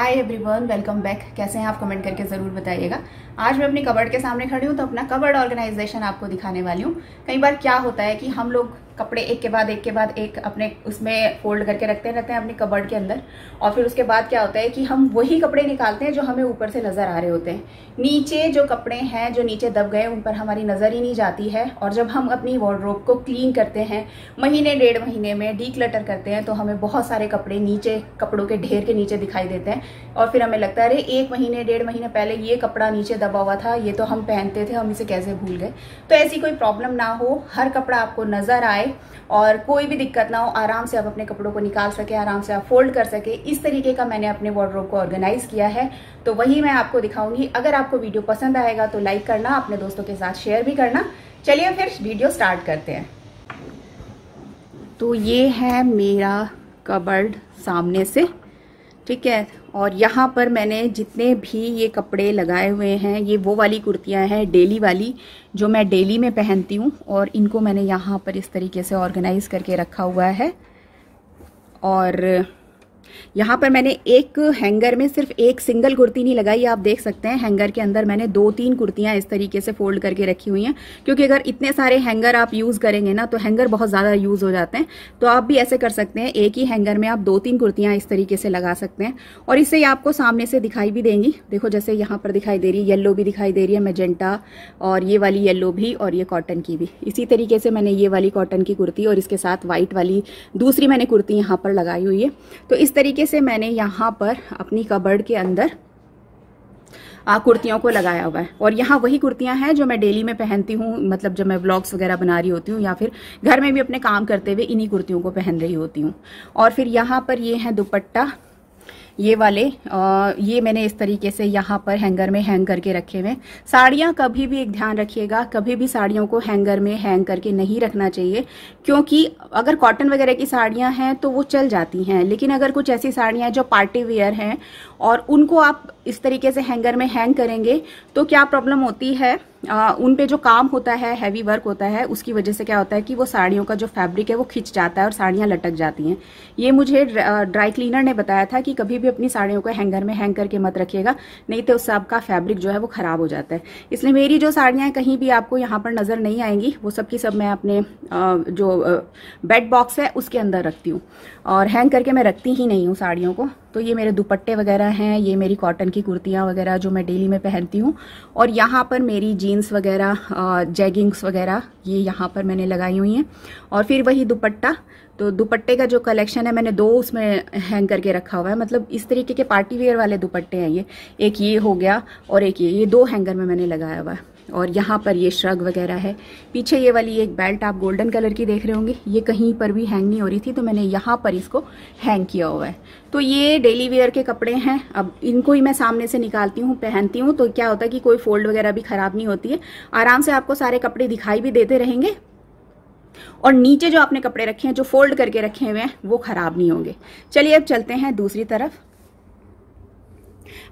Hi everyone, welcome back. कैसे हैं आप? कमेंट करके ज़रूर बताइएगा। आज मैं अपनी कबर्ड के सामने खड़ी हूँ तो अपना कबर्ड ऑर्गेनाइजेशन आपको दिखाने वाली हूँ। कई बार क्या होता है कि हम लोग कपड़े एक के बाद एक अपने उसमें फोल्ड करके रखते रहते हैं अपनी कबर्ड के अंदर, और फिर उसके बाद क्या होता है कि हम वही कपड़े निकालते हैं जो हमें ऊपर से नजर आ रहे होते हैं। नीचे जो कपड़े हैं जो नीचे दब गए उन पर हमारी नजर ही नहीं जाती है, और जब हम अपनी वार्डरोब को क्लीन करते हैं महीने डेढ़ महीने में डीक्लटर करते हैं तो हमें बहुत सारे कपड़े नीचे कपड़ों के ढेर के नीचे दिखाई देते हैं, और फिर हमें लगता है अरे एक महीने डेढ़ महीने पहले ये कपड़ा नीचे दबा हुआ था, ये तो हम पहनते थे, हम इसे कैसे भूल गए। तो ऐसी कोई प्रॉब्लम ना हो, हर कपड़ा आपको नजर आए और कोई भी दिक्कत ना हो, आराम से आप अपने कपड़ों को निकाल सके, आराम से आप फोल्ड कर सके, इस तरीके का मैंने अपने वार्डरोब को ऑर्गेनाइज किया है। तो वही मैं आपको दिखाऊंगी। अगर आपको वीडियो पसंद आएगा तो लाइक करना, अपने दोस्तों के साथ शेयर भी करना। चलिए फिर वीडियो स्टार्ट करते हैं। तो ये है मेरा कबर्ड सामने से, ठीक है। और यहाँ पर मैंने जितने भी ये कपड़े लगाए हुए हैं, ये वो वाली कुर्तियाँ हैं डेली वाली जो मैं डेली में पहनती हूँ, और इनको मैंने यहाँ पर इस तरीके से ऑर्गेनाइज करके रखा हुआ है। और यहाँ पर मैंने एक हैंगर में सिर्फ एक सिंगल कुर्ती नहीं लगाई, आप देख सकते हैं हैंगर के अंदर मैंने 2-3 कुर्तियाँ इस तरीके से फोल्ड करके रखी हुई हैं, क्योंकि अगर इतने सारे हैंगर आप यूज़ करेंगे ना तो हैंगर बहुत ज़्यादा यूज़ हो जाते हैं। तो आप भी ऐसे कर सकते हैं, एक ही हैंगर में आप 2-3 कुर्तियाँ इस तरीके से लगा सकते हैं, और इससे आपको सामने से दिखाई भी देंगी। देखो जैसे यहाँ पर दिखाई दे रही है, येलो भी दिखाई दे रही है, मैजेंटा, और ये वाली येलो भी, और ये कॉटन की भी। इसी तरीके से मैंने ये वाली कॉटन की कुर्ती और इसके साथ व्हाइट वाली दूसरी मैंने कुर्ती यहाँ पर लगाई हुई है। तो इस तरीके से मैंने यहाँ पर अपनी कबर्ड के अंदर कुर्तियों को लगाया हुआ है। और यहाँ वही कुर्तियां हैं जो मैं डेली में पहनती हूँ, मतलब जब मैं व्लॉग्स वगैरह बना रही होती हूँ या फिर घर में भी अपने काम करते हुए इन्हीं कुर्तियों को पहन रही होती हूँ। और फिर यहाँ पर ये है दुपट्टा, ये वाले ये मैंने इस तरीके से यहाँ पर हैंगर में हैंग करके रखे हुए। साड़ियाँ कभी भी एक ध्यान रखिएगा, कभी भी साड़ियों को हैंगर में हैंग करके नहीं रखना चाहिए, क्योंकि अगर कॉटन वगैरह की साड़ियाँ हैं तो वो चल जाती हैं, लेकिन अगर कुछ ऐसी साड़ियाँ जो पार्टी वेयर हैं और उनको आप इस तरीके से हैंगर में हैंग करेंगे तो क्या प्रॉब्लम होती है, उन पे जो काम होता है, हैवी वर्क होता है, उसकी वजह से क्या होता है कि वो साड़ियों का जो फैब्रिक है वो खिंच जाता है और साड़ियाँ लटक जाती हैं। ये मुझे ड्राई क्लीनर ने बताया था कि कभी भी अपनी साड़ियों को हैंगर में हैंग करके मत रखिएगा, नहीं तो उससे आपका फैब्रिक जो है वो खराब हो जाता है। इसलिए मेरी जो साड़ियाँ कहीं भी आपको यहाँ पर नजर नहीं आएंगी, वो सब की सब मैं अपने जो बेड बॉक्स है उसके अंदर रखती हूँ, और हैंग करके मैं रखती ही नहीं हूँ साड़ियों को। तो ये मेरे दुपट्टे वगैरह हैं, ये मेरी कॉटन की कुर्तियाँ वगैरह जो मैं डेली में पहनती हूँ, और यहाँ पर मेरी जीन्स वगैरह, जैगिंग्स वगैरह ये यहाँ पर मैंने लगाई हुई हैं। और फिर वही दुपट्टा, तो दुपट्टे का जो कलेक्शन है मैंने 2 उसमें हैंग करके रखा हुआ है, मतलब इस तरीके के पार्टी वेयर वाले दुपट्टे हैं ये। एक ये हो गया और एक ये 2 हैंगर में मैंने लगाया हुआ है। और यहाँ पर ये श्रग वगैरह है। पीछे ये वाली एक बेल्ट आप गोल्डन कलर की देख रहे होंगे, ये कहीं पर भी हैंग नहीं हो रही थी तो मैंने यहाँ पर इसको हैंग किया हुआ है। तो ये डेली वेयर के कपड़े हैं। अब इनको ही मैं सामने से निकालती हूँ, पहनती हूँ, तो क्या होता है कि कोई फोल्ड वगैरह भी खराब नहीं होती है, आराम से आपको सारे कपड़े दिखाई भी देते रहेंगे, और नीचे जो आपने कपड़े रखे हैं जो फोल्ड करके रखे हुए हैं वो खराब नहीं होंगे। चलिए अब चलते हैं दूसरी तरफ।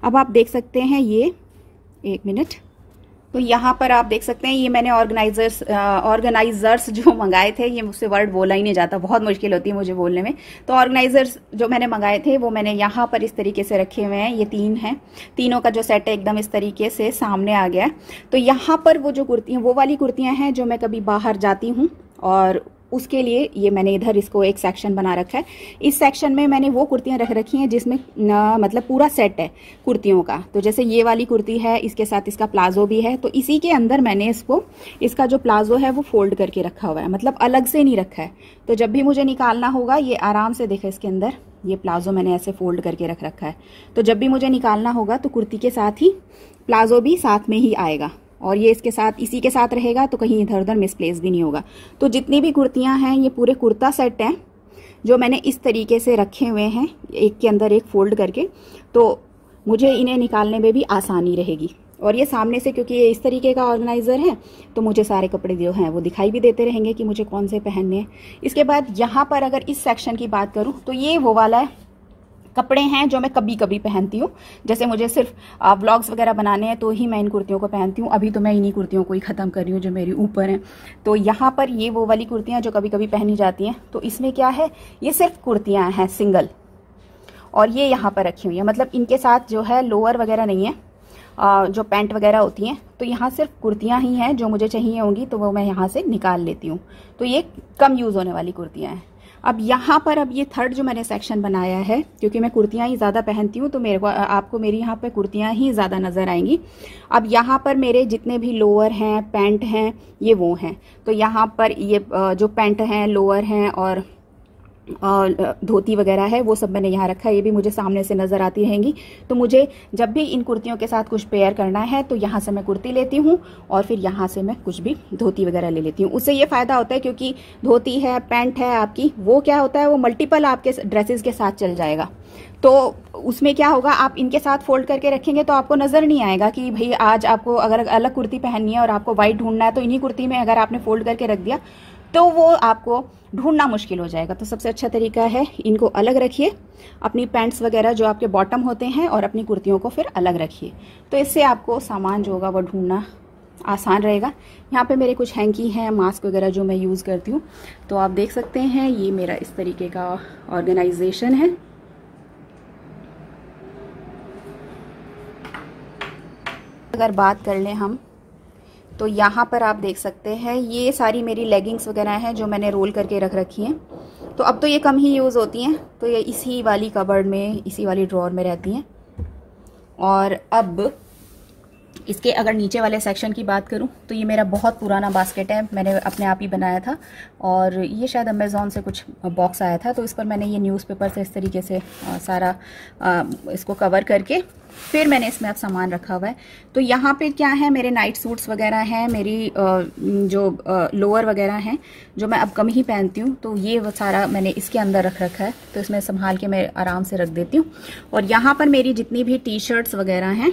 अब आप देख सकते हैं ये, एक मिनट, तो यहाँ पर आप देख सकते हैं ये मैंने ऑर्गेनाइजर्स जो मंगाए थे, ये मुझसे वर्ड बोला ही नहीं जाता, बहुत मुश्किल होती है मुझे बोलने में। तो ऑर्गेनाइजर्स जो मैंने मंगाए थे वो मैंने यहाँ पर इस तरीके से रखे हुए हैं। ये 3 हैं, तीनों का जो सेट है एकदम इस तरीके से सामने आ गया। तो यहाँ पर वो जो कुर्तियाँ, वो वाली कुर्तियाँ हैं जो मैं कभी बाहर जाती हूँ, और उसके लिए ये मैंने इधर इसको एक सेक्शन बना रखा है। इस सेक्शन में मैंने वो कुर्तियां रख रखी हैं जिसमें मतलब पूरा सेट है कुर्तियों का। तो जैसे ये वाली कुर्ती है, इसके साथ इसका प्लाजो भी है, तो इसी के अंदर मैंने इसका जो प्लाजो है वो फोल्ड करके रखा हुआ है, मतलब अलग से नहीं रखा है। तो जब भी मुझे निकालना होगा, ये आराम से देखें, इसके अंदर ये प्लाजो मैंने ऐसे फोल्ड करके रख रखा है, तो जब भी मुझे निकालना होगा तो कुर्ती के साथ ही प्लाजो भी साथ में ही आएगा, और ये इसके साथ, इसी के साथ रहेगा, तो कहीं इधर उधर मिसप्लेस भी नहीं होगा। तो जितनी भी कुर्तियां हैं ये पूरे कुर्ता सेट हैं जो मैंने इस तरीके से रखे हुए हैं, एक के अंदर एक फोल्ड करके, तो मुझे इन्हें निकालने में भी आसानी रहेगी। और ये सामने से, क्योंकि ये इस तरीके का ऑर्गेनाइजर है, तो मुझे सारे कपड़े जो हैं वो दिखाई भी देते रहेंगे कि मुझे कौन से पहनने हैं। इसके बाद यहाँ पर अगर इस सेक्शन की बात करूँ तो ये वो वाला कपड़े हैं जो मैं कभी कभी पहनती हूँ। जैसे मुझे सिर्फ व्लॉग्स वगैरह बनाने हैं तो ही मैं इन कुर्तियों को पहनती हूँ। अभी तो मैं इन्हीं कुर्तियों को ही ख़त्म कर रही हूँ जो मेरी ऊपर हैं। तो यहाँ पर ये वो वाली कुर्तियाँ जो कभी कभी पहनी जाती हैं। तो इसमें क्या है, ये सिर्फ कुर्तियाँ हैं सिंगल, और ये यहाँ पर रखी हुई है, मतलब इनके साथ जो है लोअर वगैरह नहीं है, जो पैंट वगैरह होती हैं। तो यहाँ सिर्फ कुर्तियाँ ही हैं जो मुझे चाहिए होंगी, तो वो मैं यहाँ से निकाल लेती हूँ। तो ये कम यूज़ होने वाली कुर्तियाँ हैं। अब यहाँ पर अब ये थर्ड जो मैंने सेक्शन बनाया है, क्योंकि मैं कुर्तियाँ ही ज़्यादा पहनती हूँ, तो मेरे को आपको मेरी यहाँ पे कुर्तियाँ ही ज़्यादा नज़र आएंगी। अब यहाँ पर मेरे जितने भी लोअर हैं, पैंट हैं, ये वो हैं। तो यहाँ पर ये जो पैंट हैं, लोअर हैं और धोती वगैरह है, वो सब मैंने यहाँ रखा है। ये भी मुझे सामने से नज़र आती रहेंगी। तो मुझे जब भी इन कुर्तियों के साथ कुछ पेयर करना है, तो यहाँ से मैं कुर्ती लेती हूँ और फिर यहाँ से मैं कुछ भी धोती वगैरह ले लेती हूँ। उससे ये फ़ायदा होता है, क्योंकि धोती है, पैंट है आपकी, वो क्या होता है, वो मल्टीपल आपके ड्रेसेस के साथ चल जाएगा। तो उसमें क्या होगा, आप इनके साथ फोल्ड करके रखेंगे तो आपको नज़र नहीं आएगा कि भाई आज आपको अगर अलग कुर्ती पहननी है और आपको वाइट ढूंढना है, तो इन्हीं कुर्ती में अगर आपने फोल्ड करके रख दिया तो वो आपको ढूंढना मुश्किल हो जाएगा। तो सबसे अच्छा तरीका है, इनको अलग रखिए, अपनी पैंट्स वगैरह जो आपके बॉटम होते हैं और अपनी कुर्तियों को फिर अलग रखिए। तो इससे आपको सामान जो होगा वो ढूंढना आसान रहेगा। यहाँ पे मेरे कुछ हैंकी हैं, मास्क वगैरह जो मैं यूज़ करती हूँ। तो आप देख सकते हैं ये मेरा इस तरीके का ऑर्गेनाइजेशन है। अगर बात कर लें हम, तो यहाँ पर आप देख सकते हैं ये सारी मेरी लेगिंग्स वगैरह हैं जो मैंने रोल करके रख रखी हैं। तो अब तो ये कम ही यूज़ होती हैं, तो ये इसी वाली कबर्ड में, इसी वाली ड्रॉर में रहती हैं। और अब इसके अगर नीचे वाले सेक्शन की बात करूं, तो ये मेरा बहुत पुराना बास्केट है, मैंने अपने आप ही बनाया था। और ये शायद अमेज़ॉन से कुछ बॉक्स आया था, तो इस पर मैंने ये न्यूज़पेपर से इस तरीके से सारा इसको कवर करके फिर मैंने इसमें अब सामान रखा हुआ है। तो यहाँ पे क्या है, मेरे नाइट सूट्स वगैरह हैं, मेरी जो लोअर वगैरह हैं जो मैं अब कम ही पहनती हूँ, तो ये वो सारा मैंने इसके अंदर रख रखा है। तो इसमें संभाल के मैं आराम से रख देती हूँ। और यहाँ पर मेरी जितनी भी टी शर्ट्स वगैरह हैं,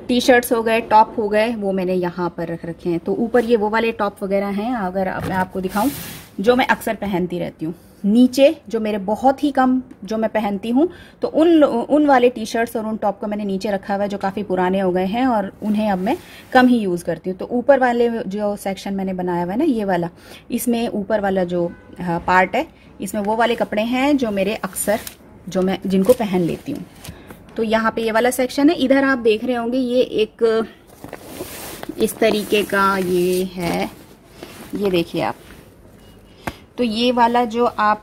टी शर्ट्स हो गए, टॉप हो गए, वो मैंने यहाँ पर रख रखे हैं। तो ऊपर ये वो वाले टॉप वगैरह हैं, अगर मैं आपको दिखाऊं, जो मैं अक्सर पहनती रहती हूँ। नीचे जो मेरे बहुत ही कम जो मैं पहनती हूँ, तो उन वाले टी शर्ट्स और उन टॉप को मैंने नीचे रखा हुआ है, जो काफ़ी पुराने हो गए हैं और उन्हें अब मैं कम ही यूज़ करती हूँ। तो ऊपर वाले जो सेक्शन मैंने बनाया हुआ है ना, ये वाला, इसमें ऊपर वाला जो पार्ट है, इसमें वो वाले कपड़े हैं जो मेरे अक्सर जो मैं जिनको पहन लेती हूँ। तो यहाँ पे ये वाला सेक्शन है। इधर आप देख रहे होंगे ये एक इस तरीके का ये है, ये देखिए आप। तो ये वाला जो आप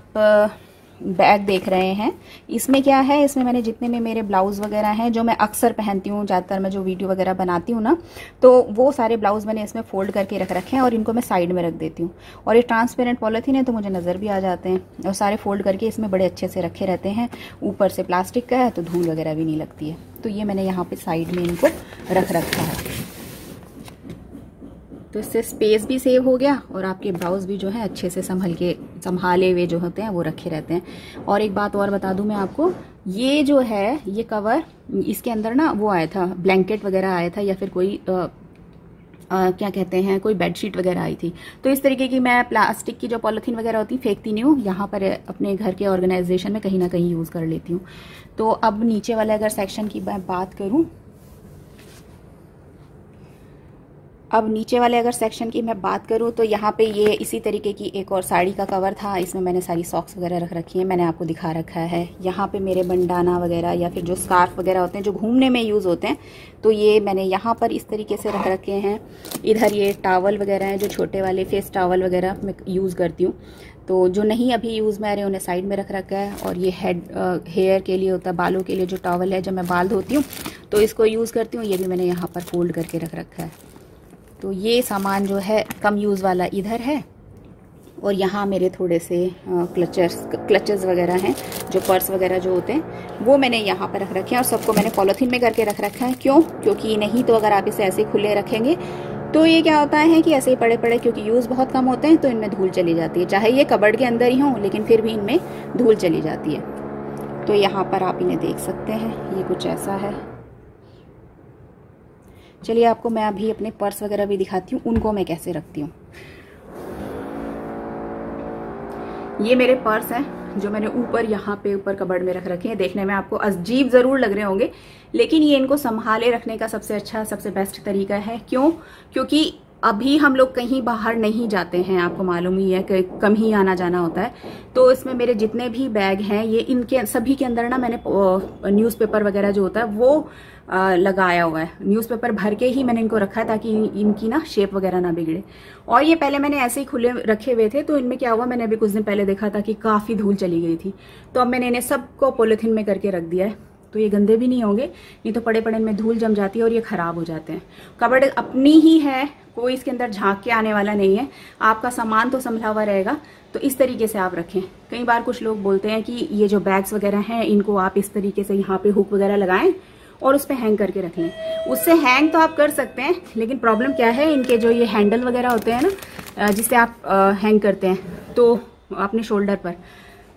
बैग देख रहे हैं, इसमें क्या है, इसमें मैंने जितने में मेरे ब्लाउज वगैरह हैं जो मैं अक्सर पहनती हूँ, ज़्यादातर मैं जो वीडियो वगैरह बनाती हूँ ना, तो वो सारे ब्लाउज मैंने इसमें फोल्ड करके रख रखे हैं और इनको मैं साइड में रख देती हूँ। और ये ट्रांसपेरेंट पॉलीथीन है तो मुझे नज़र भी आ जाते हैं, और सारे फोल्ड करके इसमें बड़े अच्छे से रखे रहते हैं। ऊपर से प्लास्टिक का है तो धूल वगैरह भी नहीं लगती है। तो ये मैंने यहाँ पर साइड में इनको रख रखा है। तो इससे स्पेस भी सेव हो गया और आपके ब्लाउज भी जो है अच्छे से संभाले हुए जो होते हैं वो रखे रहते हैं। और एक बात और बता दूं मैं आपको, ये जो है ये कवर, इसके अंदर ना वो आया था, ब्लैंकेट वगैरह आया था, या फिर कोई क्या कहते हैं, कोई बेडशीट वगैरह आई थी। तो इस तरीके की मैं प्लास्टिक की जो पॉलीथीन वगैरह होती फेंकती नहीं हूँ, यहाँ पर अपने घर के ऑर्गेनाइजेशन में कहीं ना कहीं यूज़ कर लेती हूँ। तो अब नीचे वाले अगर सेक्शन की मैं बात करूँ, तो यहाँ पे ये इसी तरीके की एक और साड़ी का कवर था, इसमें मैंने सारी सॉक्स वगैरह रख रखी हैं, मैंने आपको दिखा रखा है। यहाँ पे मेरे बंडाना वगैरह या फिर जो स्कार्फ वगैरह होते हैं जो घूमने में यूज़ होते हैं, तो ये मैंने यहाँ पर इस तरीके से रख रखे हैं। इधर ये टावल वगैरह हैं जो छोटे वाले फेस टावल वगैरह मैं यूज़ करती हूँ, तो जो नहीं अभी यूज़ में आ रहे हैं उन्हें साइड में रख रखा है। और ये हेयर के लिए होता है, बालों के लिए जो टॉवल है, जब मैं बाल धोती हूँ तो इसको यूज़ करती हूँ, ये भी मैंने यहाँ पर फोल्ड करके रख रखा है। तो ये सामान जो है कम यूज़ वाला इधर है। और यहाँ मेरे थोड़े से क्लचेस वगैरह हैं, जो पर्स वगैरह जो होते हैं वो मैंने यहाँ पर रख रखे हैं। और सबको मैंने पॉलीथीन में करके रख रखा है। क्यों? क्योंकि नहीं तो अगर आप इसे ऐसे खुले रखेंगे तो ये क्या होता है कि ऐसे ही पड़े पड़े, क्योंकि यूज़ बहुत कम होते हैं, तो इनमें धूल चली जाती है। चाहे ये कबर्ड के अंदर ही हों, लेकिन फिर भी इनमें धूल चली जाती है। तो यहाँ पर आप इन्हें देख सकते हैं, ये कुछ ऐसा है। चलिए आपको मैं अभी अपने पर्स वगैरह भी दिखाती हूँ, उनको मैं कैसे रखती हूँ। ये मेरे पर्स हैं जो मैंने ऊपर यहाँ पे ऊपर कबर्ड में रख रखे हैं। देखने में आपको अजीब ज़रूर लग रहे होंगे, लेकिन ये इनको संभाले रखने का सबसे अच्छा, सबसे बेस्ट तरीका है। क्यों? क्योंकि अभी हम लोग कहीं बाहर नहीं जाते हैं, आपको मालूम ही है कि कम ही आना जाना होता है। तो इसमें मेरे जितने भी बैग हैं ये इनके सभी के अंदर ना मैंने न्यूज़पेपर वगैरह जो होता है वो लगाया हुआ है। न्यूज़पेपर भर के ही मैंने इनको रखा है ताकि इनकी ना शेप वगैरह ना बिगड़े। और ये पहले मैंने ऐसे ही खुले रखे हुए थे, तो इनमें क्या हुआ, मैंने अभी कुछ दिन पहले देखा था कि काफ़ी धूल चली गई थी, तो अब मैंने इन्हें सबको पॉलीथीन में करके रख दिया है। तो ये गंदे भी नहीं होंगे, नहीं तो पड़े पड़े में धूल जम जाती है और ये खराब हो जाते हैं। कबर्ड अपनी ही है, कोई इसके अंदर झांक के आने वाला नहीं है, आपका सामान तो संभला हुआ रहेगा। तो इस तरीके से आप रखें। कई बार कुछ लोग बोलते हैं कि ये जो बैग्स वगैरह हैं इनको आप इस तरीके से यहाँ पे हुक वगैरह लगाएं और उस पर हैंग करके रख लें। उससे हैंग तो आप कर सकते हैं, लेकिन प्रॉब्लम क्या है, इनके जो ये हैंडल वगैरह होते हैं ना जिससे आप हैंग करते हैं तो अपने शोल्डर पर,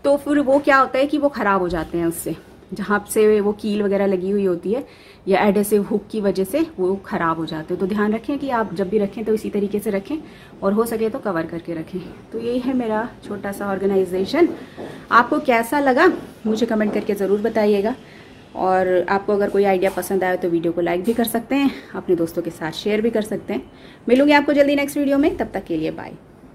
तो फिर वो क्या होता है कि वो ख़राब हो जाते हैं उससे, जहाँ से वो कील वगैरह लगी हुई होती है या एडेसिव हुक की वजह से वो ख़राब हो जाते हैं। तो ध्यान रखें कि आप जब भी रखें तो इसी तरीके से रखें और हो सके तो कवर करके रखें। तो यही है मेरा छोटा सा ऑर्गेनाइजेशन। आपको कैसा लगा मुझे कमेंट करके ज़रूर बताइएगा, और आपको अगर कोई आइडिया पसंद आए तो वीडियो को लाइक भी कर सकते हैं, अपने दोस्तों के साथ शेयर भी कर सकते हैं। मिलूंगी आपको जल्दी नेक्स्ट वीडियो में, तब तक के लिए बाय।